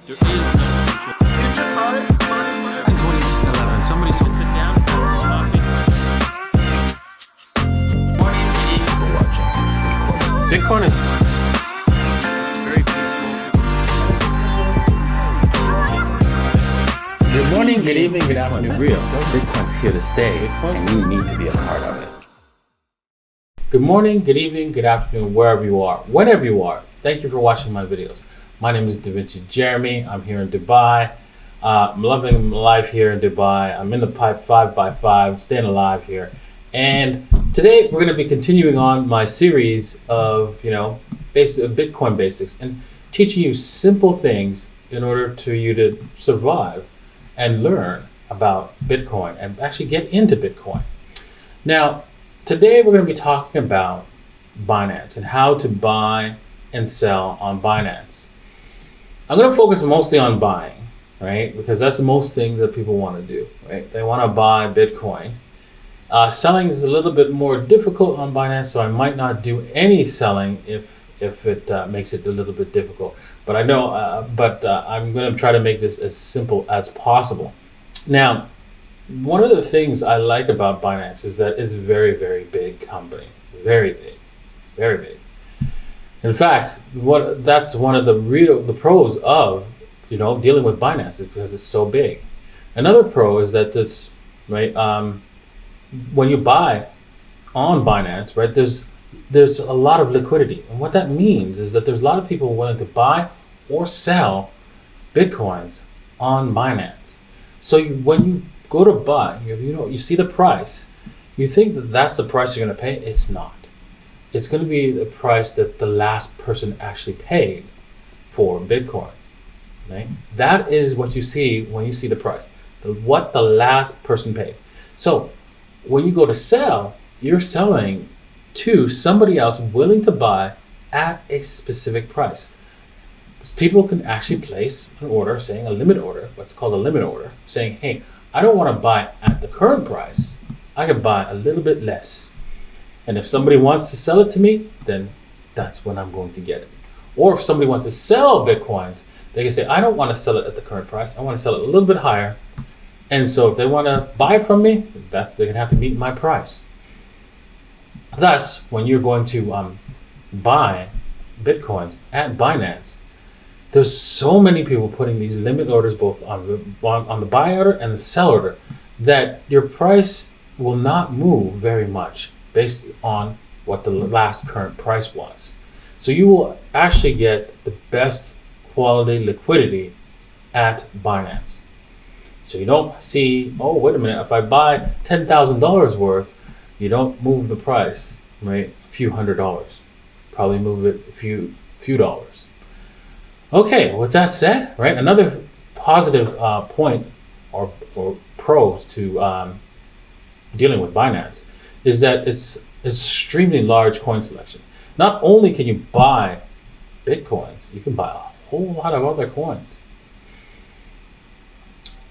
There is no future. In 2011, somebody took it down. Morning, for watching. Bitcoin is very peaceful. Good morning, good evening, good afternoon. Real Bitcoin's here to stay, and you need to be a part of it. Good morning, good evening, good afternoon, wherever you are, whenever you are. Thank you for watching my videos. My name is Da Vinci Jeremy. I'm here in Dubai. I'm loving life here in Dubai. I'm in the pipe 5x5, staying alive here. And today we're going to be continuing on my series of, Bitcoin basics and teaching you simple things in order to you to survive and learn about Bitcoin and actually get into Bitcoin. Now, today we're going to be talking about Binance and how to buy and sell on Binance. I'm going to focus mostly on buying, right? Because that's the most thing that people want to do, right? They want to buy Bitcoin. Selling is a little bit more difficult on Binance, so I might not do any selling if it makes it a little bit difficult. But I know, I'm going to try to make this as simple as possible. Now, one of the things I like about Binance is that it's a very, very big company. Very big. Very big. In fact, that's one of the pros of dealing with Binance is because it's so big. Another pro is that it's right when you buy on Binance, right? There's a lot of liquidity, and what that means is that there's a lot of people willing to buy or sell Bitcoins on Binance. So when you go to buy, you see the price, you think that that's the price you're going to pay. It's not. It's going to be the price that the last person actually paid for Bitcoin. Right? That is what you see when you see the price, what the last person paid. So when you go to sell, you're selling to somebody else willing to buy at a specific price. People can actually place an order, saying a limit order, what's called a limit order, saying, hey, I don't want to buy at the current price. I can buy a little bit less. And if somebody wants to sell it to me, then that's when I'm going to get it. Or if somebody wants to sell Bitcoins, they can say, I don't want to sell it at the current price. I want to sell it a little bit higher. And so if they want to buy it from me, they're going to have to meet my price. Thus, when you're going to buy Bitcoins at Binance, there's so many people putting these limit orders both on the buy order and the sell order that your price will not move very much based on what the last current price was. So you will actually get the best quality liquidity at Binance. So you don't see, oh, wait a minute, if I buy $10,000 worth, you don't move the price, right? A few $100s. Probably move it a few dollars. Okay, with that said, right, another positive point or pros to dealing with Binance is that it's extremely large coin selection. Not only can you buy Bitcoins, you can buy a whole lot of other coins.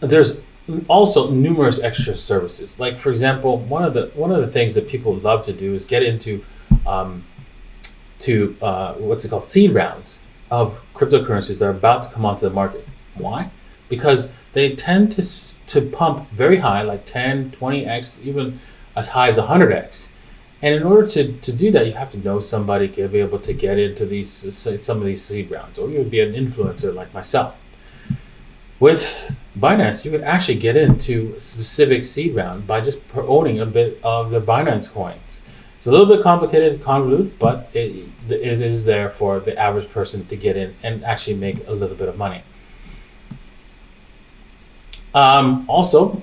There's also numerous extra services. Like, for example, one of the things that people love to do is get into seed rounds of cryptocurrencies that are about to come onto the market. Why? Because they tend to pump very high, like 10, 20x, even as high as 100x. And in order to do that, you have to know somebody to be able to get into some of these seed rounds, or you would be an influencer like myself. With Binance, you can actually get into a specific seed round by just owning a bit of the Binance coins. It's a little bit complicated, convoluted, but it is there for the average person to get in and actually make a little bit of money. Also,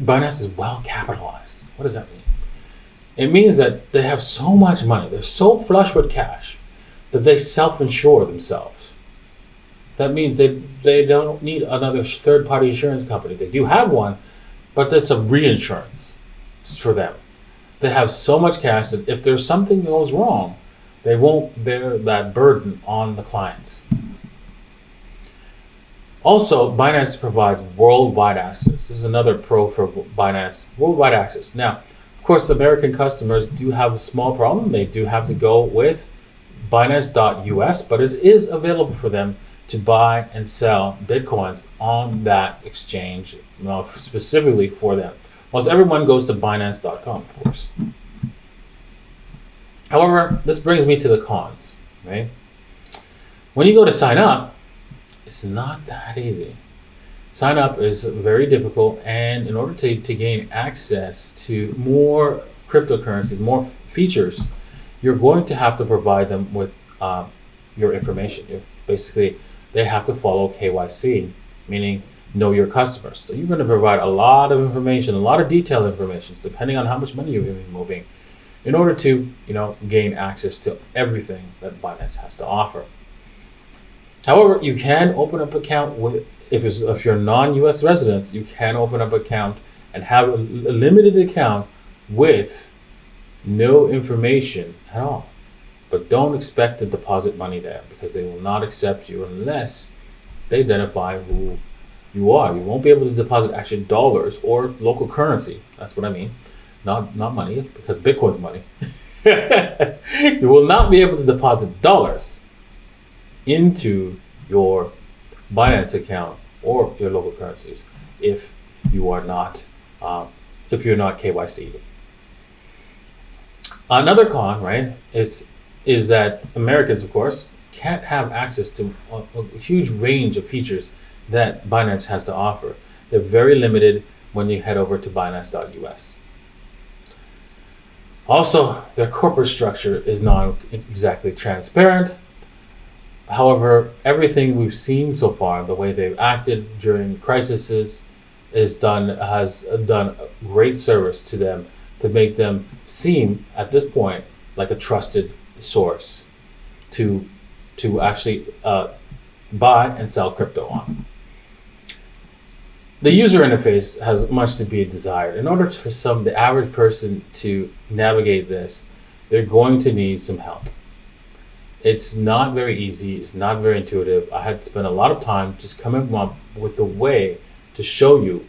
Binance is well capitalized. What does that mean? It means that they have so much money, they're so flush with cash that they self-insure themselves. That means they don't need another third-party insurance company. They do have one, but that's a reinsurance for them. They have so much cash that if there's something that goes wrong, they won't bear that burden on the clients. Also, Binance provides worldwide access. This is another pro for Binance, worldwide access. Now, of course, American customers do have a small problem. They do have to go with Binance.us, but it is available for them to buy and sell Bitcoins on that exchange, specifically for them. Most everyone goes to Binance.com, of course. However, this brings me to the cons, right? When you go to sign up, it's not that easy. Sign up is very difficult, and in order to gain access to more cryptocurrencies, more features, you're going to have to provide them with your information. Basically, they have to follow KYC, meaning know your customers. So you're going to provide a lot of information, a lot of detailed information, depending on how much money you're going to be moving, in order to gain access to everything that Binance has to offer. However, you can open up an account with if you're non-US residents, you can open up an account and have a limited account with no information at all. But don't expect to deposit money there, because they will not accept you unless they identify who you are. You won't be able to deposit actually dollars or local currency. That's what I mean. Not money, because Bitcoin's money. You will not be able to deposit dollars into your Binance account or your local currencies if you are not you're not KYC. Another con, right, is that Americans, of course, can't have access to a huge range of features that Binance has to offer. They're very limited when you head over to Binance.us. Also, their corporate structure is not exactly transparent. However, everything we've seen so far, the way they've acted during crises, has done a great service to them to make them seem, at this point, like a trusted source to actually buy and sell crypto on. The user interface has much to be desired. In order for the average person to navigate this, they're going to need some help. It's not very easy. It's not very intuitive. I had to spend a lot of time just coming up with a way to show you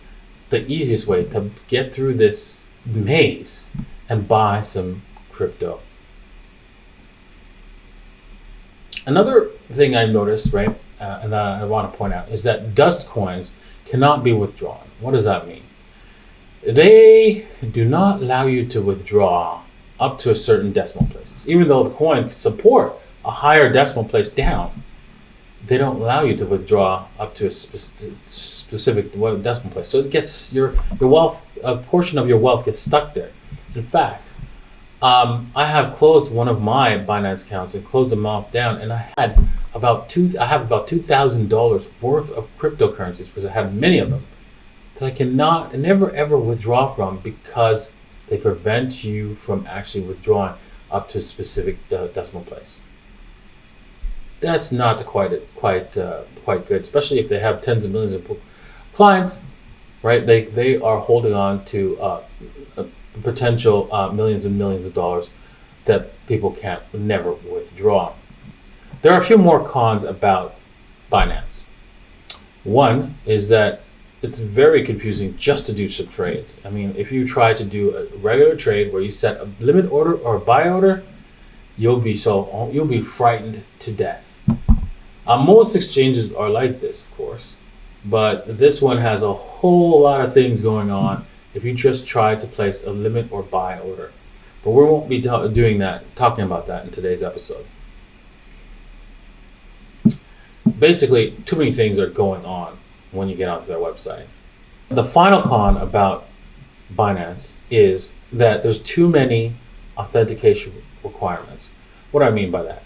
the easiest way to get through this maze and buy some crypto. Another thing I noticed, right, and I want to point out, is that dust coins cannot be withdrawn. What does that mean? They do not allow you to withdraw up to a certain decimal places. Even though the coin can support a higher decimal place down, they don't allow you to withdraw up to a specific decimal place. So it gets your wealth, a portion of your wealth gets stuck there. In fact, I have closed one of my Binance accounts and closed them all down, and I have about $2,000 worth of cryptocurrencies, because I had many of them that I never ever withdraw from, because they prevent you from actually withdrawing up to a specific decimal place. That's not quite good, especially if they have tens of millions of clients, right? They are holding on to potential millions and millions of dollars that people can't never withdraw. There are a few more cons about Binance. One is that it's very confusing just to do some trades. I mean, if you try to do a regular trade where you set a limit order or a buy order, you'll be frightened to death. Most exchanges are like this, of course, but this one has a whole lot of things going on if you just try to place a limit or buy order. But we won't be talking about that in today's episode. Basically, too many things are going on when you get onto their website. The final con about Binance is that there's too many authentication requirements. What do I mean by that?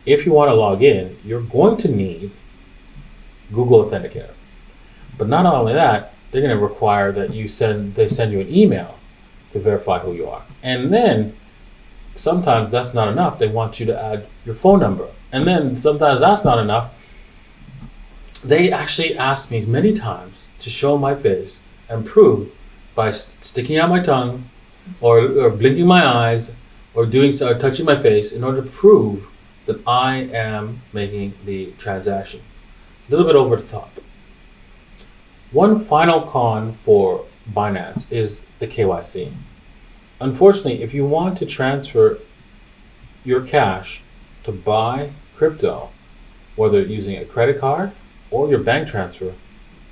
If you want to log in, you're going to need Google Authenticator. But not only that, they're going to require that they send you an email to verify who you are. And then sometimes that's not enough. They want you to add your phone number. And then sometimes that's not enough. They actually asked me many times to show my face and prove by sticking out my tongue or blinking my eyes or touching my face in order to prove that I am making the transaction. A little bit over the top. One final con for Binance is the KYC. Unfortunately, if you want to transfer your cash to buy crypto, whether using a credit card or your bank transfer,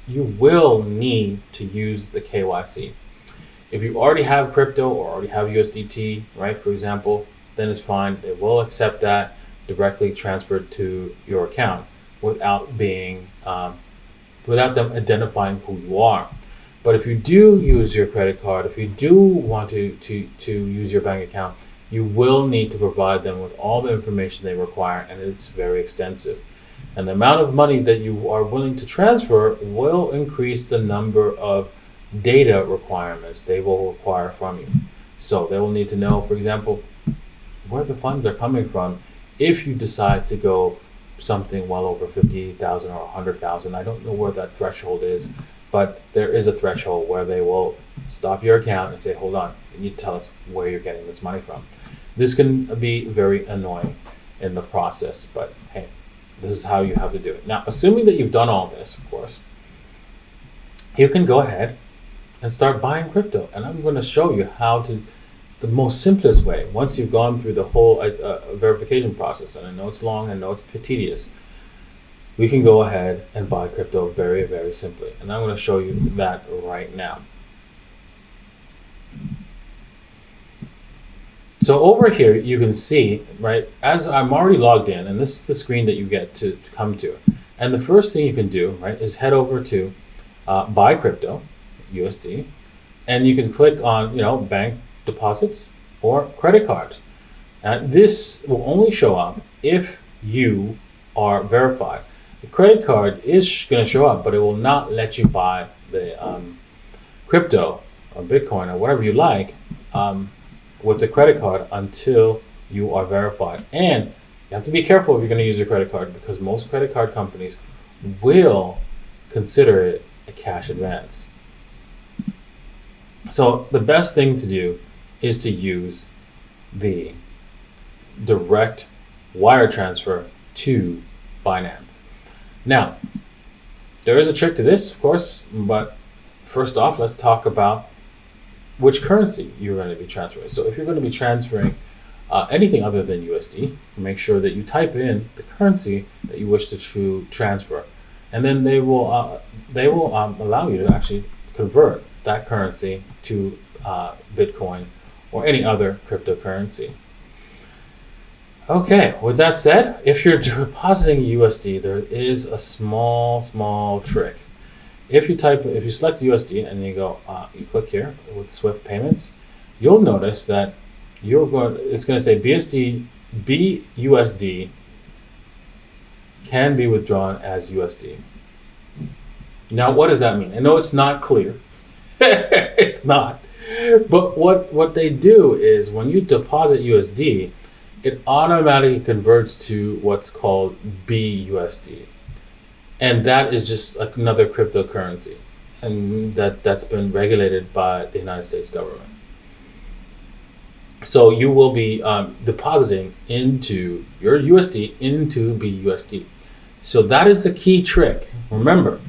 you will need to use the KYC. If you already have crypto or already have USDT, right, for example, then it's fine. They will accept that directly transferred to your account without being without them identifying who you are. But if you do use your credit card, if you do want to use your bank account, you will need to provide them with all the information they require, and it's very extensive. And the amount of money that you are willing to transfer will increase the number of data requirements they will require from you. So they will need to know, for example, where the funds are coming from if you decide to go something well over 50,000 or 100,000. I don't know where that threshold is, but there is a threshold where they will stop your account and say, hold on, you need to tell us where you're getting this money from. This can be very annoying in the process, but hey, this is how you have to do it. Now, assuming that you've done all this, of course, you can go ahead and start buying crypto. And I'm going to show you how to, the most simplest way, once you've gone through the whole verification process. And I know it's long, I know it's tedious. We can go ahead and buy crypto very, very simply. And I'm going to show you that right now. So over here, you can see, right, as I'm already logged in, and this is the screen that you get to come to. And the first thing you can do, right, is head over to buy crypto, USD, and you can click on, bank deposits or credit cards. And this will only show up if you are verified. The credit card is going to show up, but it will not let you buy the crypto or Bitcoin or whatever you like with the credit card until you are verified. And you have to be careful if you're going to use your credit card, because most credit card companies will consider it a cash advance. So the best thing to do is to use the direct wire transfer to Binance. Now, there is a trick to this, of course, but first off, let's talk about which currency you're going to be transferring. So if you're going to be transferring anything other than USD, make sure that you type in the currency that you wish to transfer, and then they will allow you to actually convert that currency to Bitcoin or any other cryptocurrency. Okay, with that said, if you're depositing USD, there is a small trick. If you select USD and you go, you click here with Swift payments, you'll notice that it's going to say BUSD can be withdrawn as USD. Now, what does that mean? I know it's not clear. It's not. But what they do is when you deposit USD, it automatically converts to what's called BUSD. And that is just another cryptocurrency. And that's been regulated by the United States government. So you will be depositing into your USD into BUSD. So that is the key trick. Remember,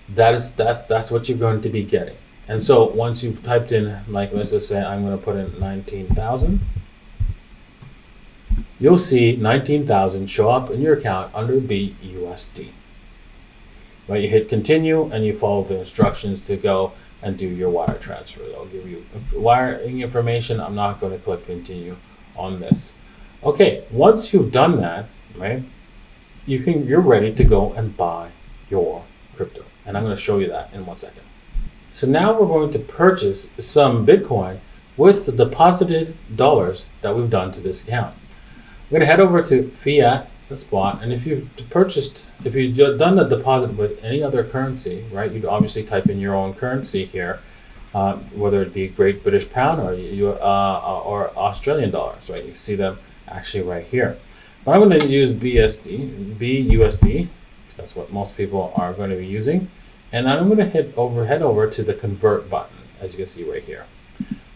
that's what you're going to be getting. And so once you've typed in, like, let's just say I'm going to put in 19,000, you'll see 19,000 show up in your account under BUSD. Right, you hit continue and you follow the instructions to go and do your wire transfer. They'll give you wiring information. I'm not going to click continue on this. Okay, once you've done that, right, you're ready to go and buy your crypto. And I'm going to show you that in 1 second. So now we're going to purchase some Bitcoin with the deposited dollars that we've done to this account. We're going to head over to fiat, the spot, and if you've done the deposit with any other currency, right, you'd obviously type in your own currency here, whether it be Great British Pound or Australian dollars, right? You can see them actually right here. But I'm going to use BUSD, because that's what most people are going to be using, and I'm going to head over to the convert button, as you can see right here.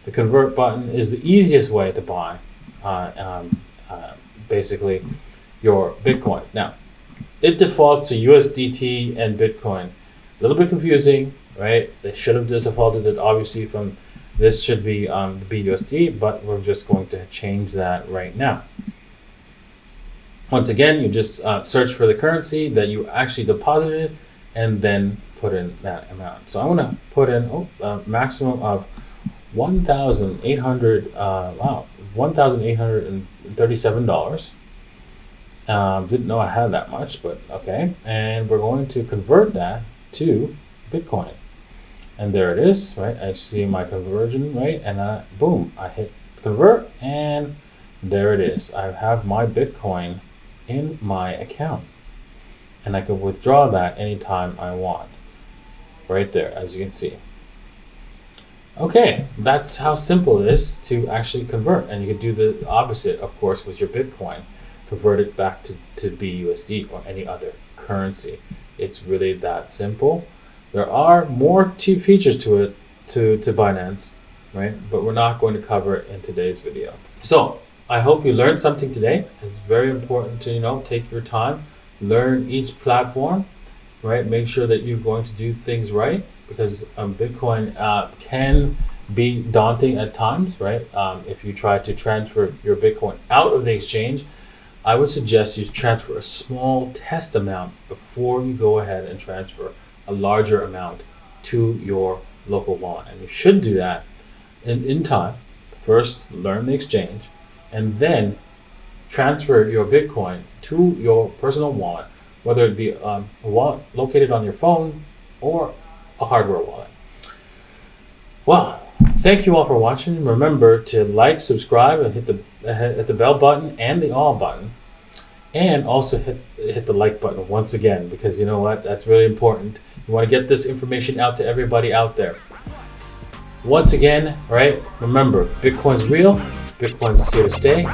The convert button is the easiest way to buy, basically, your Bitcoins. Now, it defaults to USDT and Bitcoin. A little bit confusing, right? They should have defaulted it obviously from this should be BUSD, but we're just going to change that right now. Once again, you just search for the currency that you actually deposited and then put in that amount. So I'm going to put in a maximum of $1,837. Didn't know I had that much, but okay. And we're going to convert that to Bitcoin. And there it is, right? I see my conversion rate, and boom, I hit convert, and there it is. I have my Bitcoin in my account, and I can withdraw that anytime I want. Right there, as you can see. Okay, that's how simple it is to actually convert. And you can do the opposite, of course, with your Bitcoin. Convert it back to BUSD or any other currency. It's really that simple. There are more features to it, to Binance, right? But we're not going to cover it in today's video. So I hope you learned something today. It's very important to, take your time, learn each platform, right? Make sure that you're going to do things right, because Bitcoin can be daunting at times, right? If you try to transfer your Bitcoin out of the exchange, I would suggest you transfer a small test amount before you go ahead and transfer a larger amount to your local wallet. And you should do that in time. First, learn the exchange, and then transfer your Bitcoin to your personal wallet, whether it be a wallet located on your phone or a hardware wallet. Well, thank you all for watching. Remember to like, subscribe, and hit the bell button and the all button, and also hit the like button once again, because you know what? That's really important. You want to get this information out to everybody out there. Once again, right? Remember, Bitcoin's real. Bitcoin's here to stay.